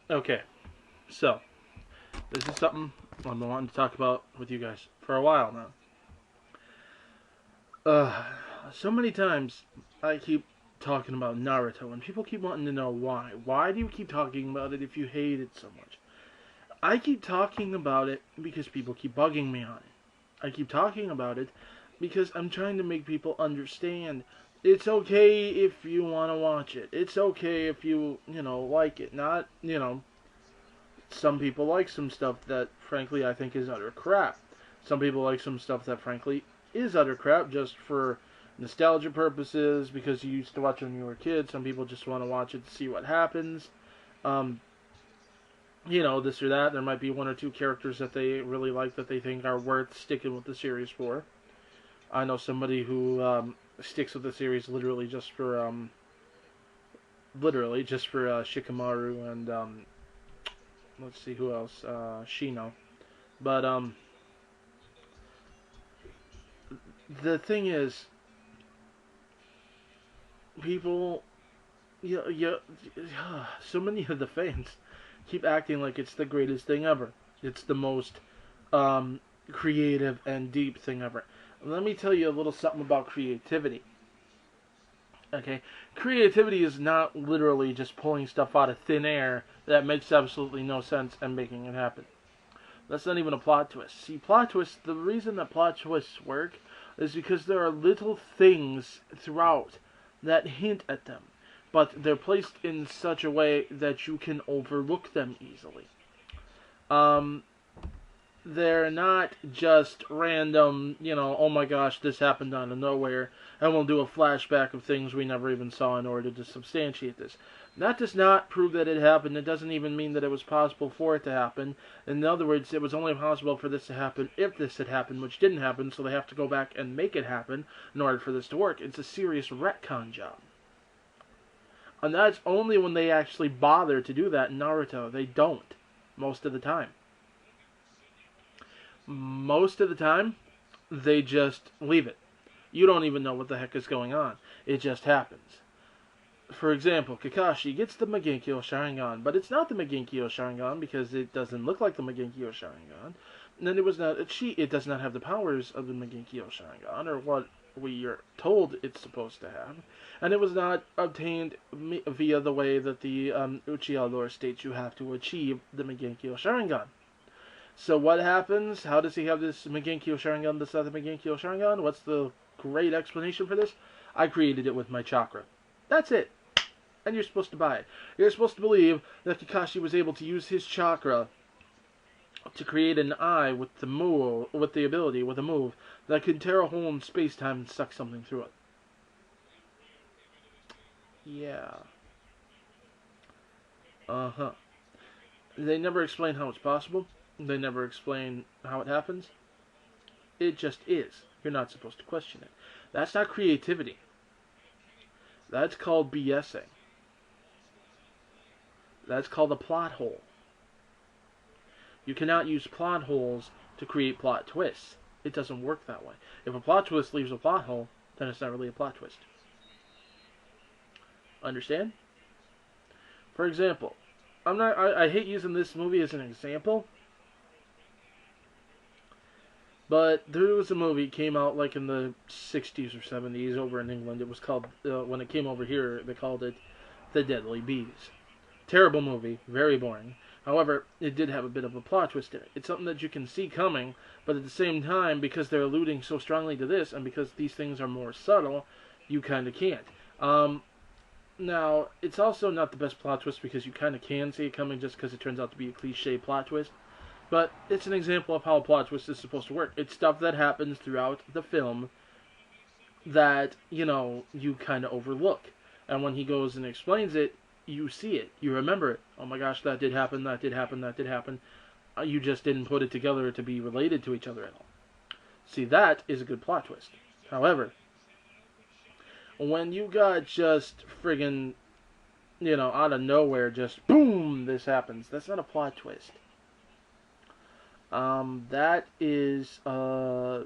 Okay, so this is something I've been wanting to talk about with you guys for a while now. Uh, so many times I keep talking about Naruto, and people keep wanting to know why. Why do you keep talking about it if you hate it so much? I keep talking about it because people keep bugging me on it. I keep talking about it because I'm trying to make people understand it's okay if you want to watch it. It's okay if you like it. Not, some people like some stuff that, frankly, I think is utter crap. Some people like some stuff that, frankly, is utter crap just for nostalgia purposes because you used to watch it when you were a kid. Some people just want to watch it to see what happens. Um, this or that. There might be one or two characters that they really like that they think are worth sticking with the series for. I know somebody who sticks with the series literally just for Shikamaru and let's see who else, Shino. But the thing is, people, so many of the fans keep acting like it's the greatest thing ever. It's the most um, creative and deep thing ever. Let me tell you a little something about creativity. Okay, creativity is not literally just pulling stuff out of thin air that makes absolutely no sense and making it happen. That's not even a plot twist. See, plot twists, the reason that plot twists work is because there are little things throughout that hint at them, but they're placed in such a way that you can overlook them easily. Um, they're not just random, oh my gosh, this happened out of nowhere, and we'll do a flashback of things we never even saw in order to substantiate this. That does not prove that it happened. It doesn't even mean that it was possible for it to happen. In other words, it was only possible for this to happen if this had happened, which didn't happen, so they have to go back and make it happen in order for this to work. It's a serious retcon job. And that's only when they actually bother to do that in Naruto. They don't, most of the time. Most of the time, they just leave it. You don't even know what the heck is going on. It just happens. For example, Kakashi gets the Megenkyo Sharingan, but it's not the Megenkyo Sharingan because it doesn't look like the Megenkyo Sharingan. And then it does not have the powers of the Megenkyo Sharingan, or what we are told it's supposed to have. And it was not obtained via the way that the Uchiha lore states you have to achieve the Megenkyo Sharingan. So what happens? How does he have this Megenkyo Sharingan, this other Megenkyo Sharingan? What's the great explanation for this? I created it with my chakra. That's it. And you're supposed to buy it. You're supposed to believe that Kakashi was able to use his chakra to create an eye with the ability, with a move, that could tear a hole in space-time and suck something through it. Yeah. Uh-huh. They never explain how it's possible. They never explain how it happens. It just is. You're not supposed to question it. That's not creativity. That's called BSing. That's called a plot hole. You cannot use plot holes to create plot twists. It doesn't work that way. If a plot twist leaves a plot hole, then it's not really a plot twist. Understand? For example, I hate using this movie as an example, but there was a movie came out like in the 60s or 70s over in England. It was called when it came over here they called it The Deadly Bees. Terrible movie, very boring. However, it did have a bit of a plot twist in it. It's something that you can see coming, but at the same time, because they're alluding so strongly to this, and because these things are more subtle, you kind of can't. Now, it's also not the best plot twist because you kind of can see it coming just because it turns out to be a cliche plot twist. But it's an example of how a plot twist is supposed to work. It's stuff that happens throughout the film that, you kind of overlook. And when he goes and explains it, you see it. You remember it. Oh my gosh, that did happen, that did happen, that did happen. You just didn't put it together to be related to each other at all. See, that is a good plot twist. However, when you got just friggin', out of nowhere, just boom, this happens, that's not a plot twist. That is, I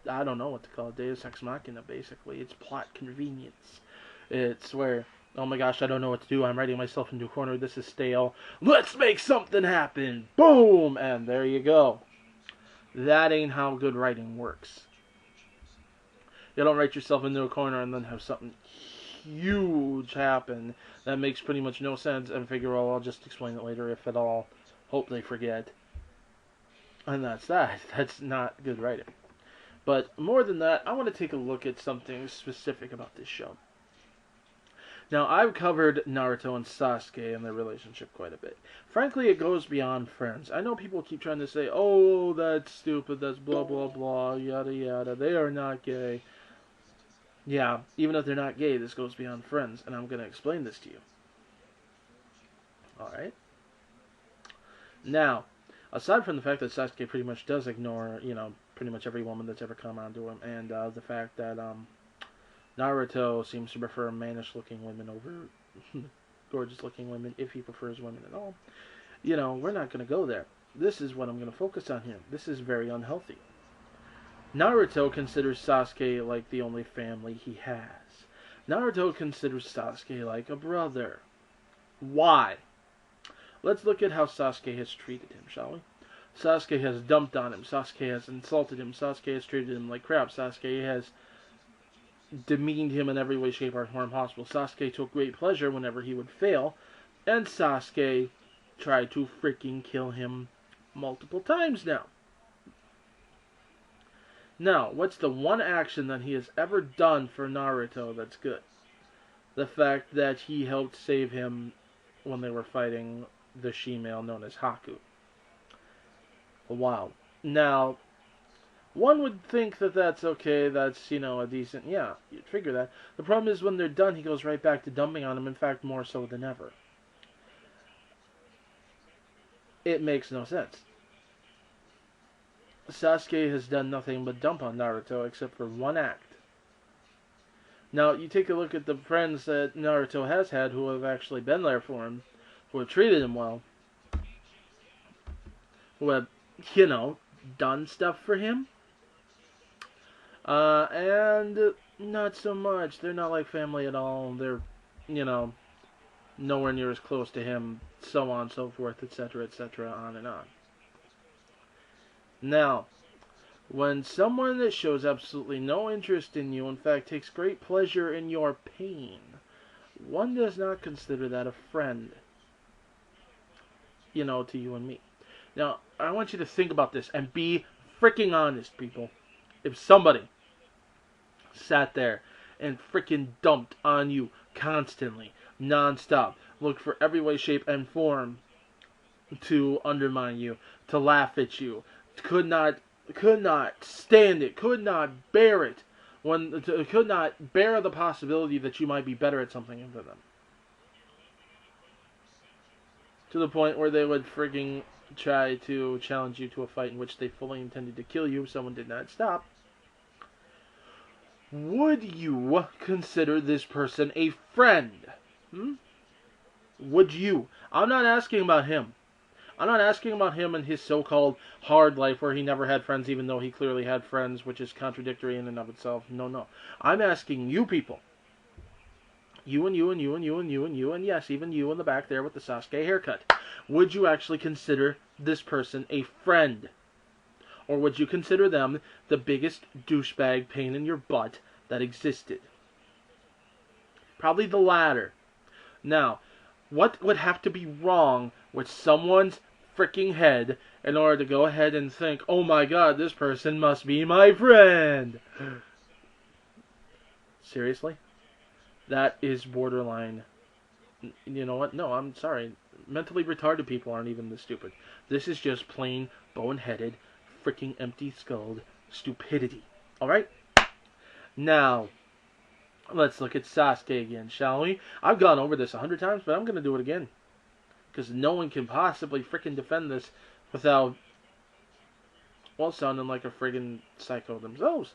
don't know what to call it, Deus Ex Machina, basically. It's plot convenience. It's where, Oh my gosh, I don't know what to do. I'm writing myself into a corner. This is stale. Let's make something happen. Boom! And there you go. That ain't how good writing works. You don't write yourself into a corner and then have something huge happen that makes pretty much no sense and figure, oh, I'll just explain it later if at all. Hope they forget. And that's that. That's not good writing. But more than that, I want to take a look at something specific about this show. Now, I've covered Naruto and Sasuke and their relationship quite a bit. Frankly, it goes beyond friends. I know people keep trying to say, oh, that's stupid, that's blah, blah, blah, yada, yada. They are not gay. Yeah, even if they're not gay, this goes beyond friends, and I'm going to explain this to you. Alright? Now, aside from the fact that Sasuke pretty much does ignore, pretty much every woman that's ever come onto him, and the fact that, Naruto seems to prefer mannish-looking women over gorgeous-looking women, if he prefers women at all. We're not going to go there. This is what I'm going to focus on here. This is very unhealthy. Naruto considers Sasuke like the only family he has. Naruto considers Sasuke like a brother. Why? Let's look at how Sasuke has treated him, shall we? Sasuke has dumped on him. Sasuke has insulted him. Sasuke has treated him like crap. Sasuke has demeaned him in every way, shape, or form possible. Sasuke took great pleasure whenever he would fail, and Sasuke tried to freaking kill him multiple times now. Now, what's the one action that he has ever done for Naruto that's good? The fact that he helped save him when they were fighting the she-male known as Haku. Wow. Now, one would think that that's okay, that's, a decent, yeah, you'd figure that. The problem is when they're done, he goes right back to dumping on him, in fact, more so than ever. It makes no sense. Sasuke has done nothing but dump on Naruto except for one act. Now, you take a look at the friends that Naruto has had who have actually been there for him, who have treated him well, who have, done stuff for him. And not so much. They're not like family at all. They're, nowhere near as close to him, so on and so forth, etc., on and on. Now, when someone that shows absolutely no interest in you, in fact, takes great pleasure in your pain, one does not consider that a friend, to you and me. Now, I want you to think about this and be freaking honest, people. If somebody sat there and freaking dumped on you constantly, non-stop, looked for every way, shape, and form to undermine you, to laugh at you, could not stand it, could not bear it, could not bear the possibility that you might be better at something than them. To the point where they would frigging try to challenge you to a fight in which they fully intended to kill you if someone did not stop. Would you consider this person a friend? Would you? I'm not asking about him. I'm not asking about him and his so-called hard life where he never had friends even though he clearly had friends, which is contradictory in and of itself. No. I'm asking you people. You and you and you and you and you and you and yes, even you in the back there with the Sasuke haircut. Would you actually consider this person a friend? Or would you consider them the biggest douchebag pain in your butt that existed? Probably the latter. Now, what would have to be wrong with someone's freaking head in order to go ahead and think, oh my god, this person must be my friend? Seriously? That is borderline. You know what? No, I'm sorry. Mentally retarded people aren't even this stupid. This is just plain boneheaded, freaking empty-skulled stupidity. Alright? Now, let's look at Sasuke again, shall we? I've gone over this 100 times, but I'm going to do it again. Because no one can possibly freaking defend this without, well, sounding like a friggin' psycho themselves.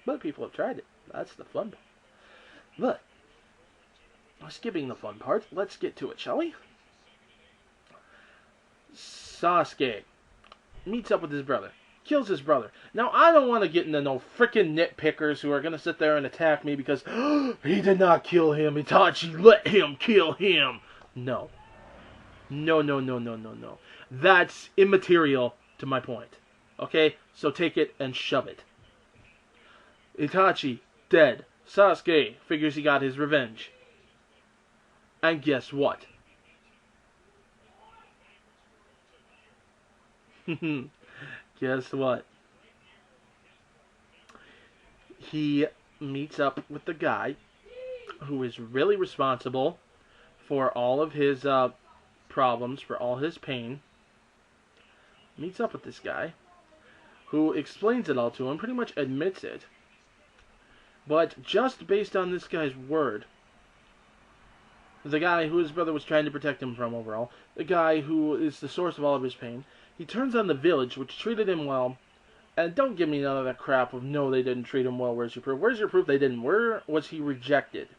But people have tried it. That's the fun part. But, skipping the fun part, let's get to it, shall we? Sasuke meets up with his brother. kills his brother. Now, I don't want to get into no freaking nitpickers who are going to sit there and attack me because he did not kill him. Itachi let him kill him. No. No, no, no, no, no, no. That's immaterial to my point. Okay? So take it and shove it. Itachi, dead. Sasuke figures he got his revenge. And guess what? Guess what? He meets up with the guy who is really responsible for all of his problems, for all his pain. Meets up with this guy who explains it all to him, pretty much admits it. But just based on this guy's word, the guy who his brother was trying to protect him from overall, the guy who is the source of all of his pain, he turns on the village, which treated him well. And don't give me none of that crap of, no, they didn't treat him well, where's your proof? Where's your proof they didn't? Where was he rejected?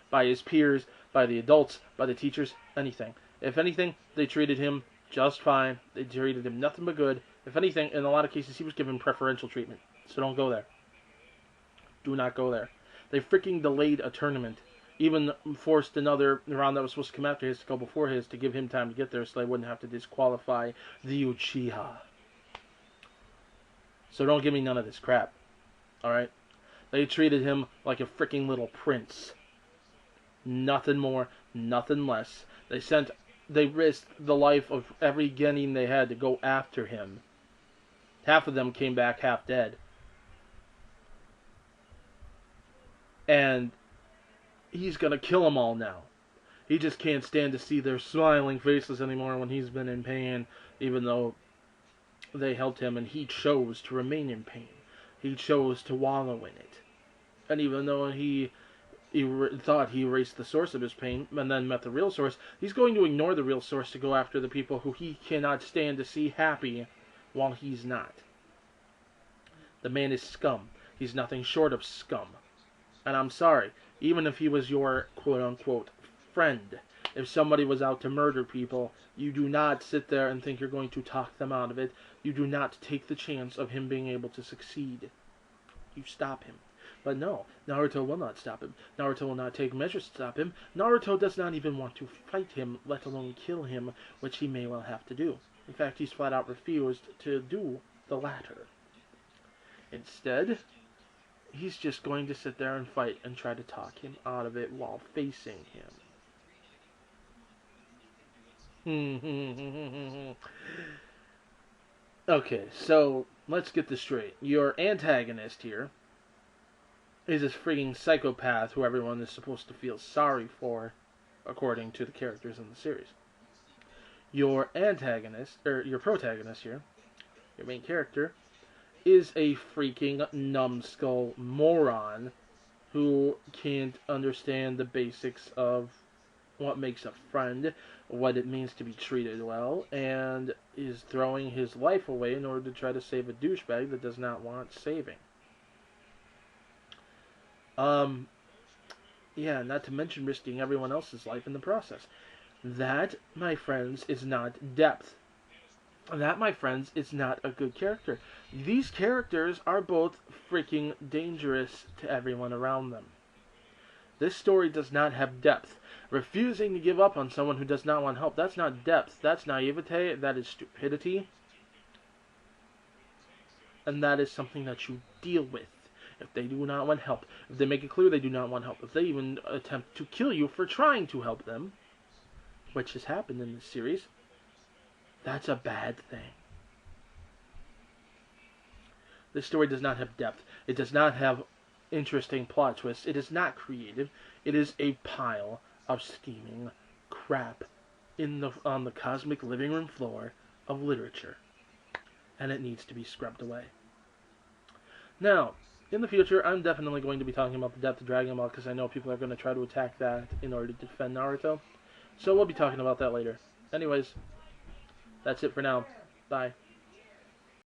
By his peers, by the adults, by the teachers, anything. If anything, they treated him just fine. They treated him nothing but good. If anything, in a lot of cases, he was given preferential treatment. So don't go there. Do not go there. They freaking delayed a tournament. Even forced another round that was supposed to come after his to go before his to give him time to get there so they wouldn't have to disqualify the Uchiha. So don't give me none of this crap. Alright? They treated him like a freaking little prince. Nothing more, nothing less. They risked the life of every genin they had to go after him. Half of them came back half dead. And he's gonna kill them all now. He just can't stand to see their smiling faces anymore when he's been in pain, even though they helped him, and he chose to remain in pain. He chose to wallow in it. And even though he thought he erased the source of his pain, and then met the real source, he's going to ignore the real source to go after the people who he cannot stand to see happy while he's not. The man is scum. He's nothing short of scum. And I'm sorry, even if he was your quote-unquote friend, if somebody was out to murder people, you do not sit there and think you're going to talk them out of it. You do not take the chance of him being able to succeed. You stop him. But no, Naruto will not stop him. Naruto will not take measures to stop him. Naruto does not even want to fight him, let alone kill him, which he may well have to do. In fact, he's flat out refused to do the latter. Instead, he's just going to sit there and fight and try to talk him out of it while facing him. Okay, so let's get this straight. Your antagonist here is this freaking psychopath who everyone is supposed to feel sorry for, according to the characters in the series. Your antagonist, or your protagonist here, your main character, is a freaking numbskull moron who can't understand the basics of what makes a friend, what it means to be treated well, and is throwing his life away in order to try to save a douchebag that does not want saving. Yeah, not to mention risking everyone else's life in the process. That, my friends, is not depth. That, my friends, is not a good character. These characters are both freaking dangerous to everyone around them. This story does not have depth. Refusing to give up on someone who does not want help, that's not depth. That's naivete, that is stupidity. And that is something that you deal with. If they do not want help, if they make it clear they do not want help, if they even attempt to kill you for trying to help them, which has happened in this series, that's a bad thing. This story does not have depth. It does not have interesting plot twists. It is not creative. It is a pile of steaming crap on the cosmic living room floor of literature. And it needs to be scrubbed away. Now, in the future, I'm definitely going to be talking about the depth of Dragon Ball because I know people are going to try to attack that in order to defend Naruto. So we'll be talking about that later. Anyways, that's it for now. Bye.